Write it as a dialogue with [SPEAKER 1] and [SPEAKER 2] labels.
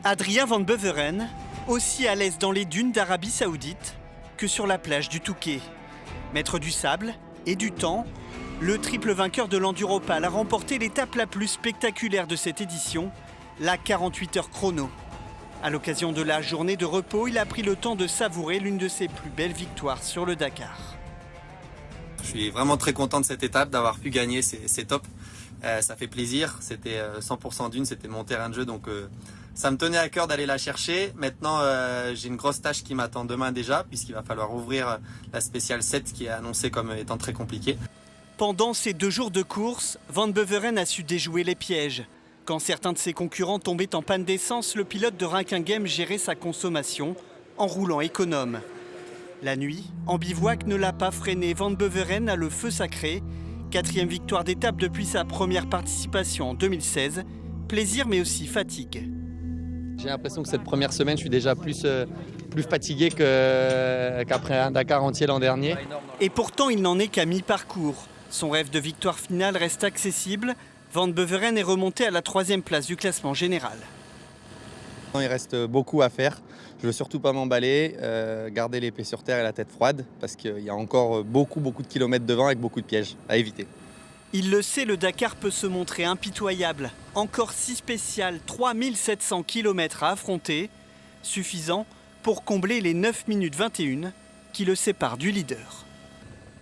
[SPEAKER 1] Adrien Van Beveren, aussi à l'aise dans les dunes d'Arabie Saoudite que sur la plage du Touquet. Maître du sable et du temps, le triple vainqueur de l'Enduropal a remporté l'étape la plus spectaculaire de cette édition, la 48 heures chrono. À l'occasion de la journée de repos, il a pris le temps de savourer l'une de ses plus belles victoires sur le Dakar.
[SPEAKER 2] Je suis vraiment très content de cette étape, d'avoir pu gagner, c'est top. Ça fait plaisir, c'était 100% dune, c'était mon terrain de jeu, donc ça me tenait à cœur d'aller la chercher. Maintenant, j'ai une grosse tâche qui m'attend demain déjà, puisqu'il va falloir ouvrir la spéciale 7 qui est annoncée comme étant très compliquée.
[SPEAKER 1] Pendant ces 2 jours de course, Van Beveren a su déjouer les pièges. Quand certains de ses concurrents tombaient en panne d'essence, le pilote de Rankinghem gérait sa consommation en roulant économe. La nuit, en bivouac, ne l'a pas freiné. Van Beveren a le feu sacré. 4e victoire d'étape depuis sa première participation en 2016. Plaisir mais aussi fatigue.
[SPEAKER 3] J'ai l'impression que cette première semaine, je suis déjà plus fatigué qu'après un Dakar entier l'an dernier.
[SPEAKER 1] Et pourtant, il n'en est qu'à mi-parcours. Son rêve de victoire finale reste accessible. Van Beveren est remonté à la 3e place du classement général.
[SPEAKER 3] Il reste beaucoup à faire. Je ne veux surtout pas m'emballer, garder les pieds sur terre et la tête froide, parce qu'il y a encore beaucoup de kilomètres devant avec beaucoup de pièges à éviter.
[SPEAKER 1] Il le sait, le Dakar peut se montrer impitoyable. Encore si spécial, 3700 km à affronter, suffisant pour combler les 9 minutes 21 qui le séparent du leader.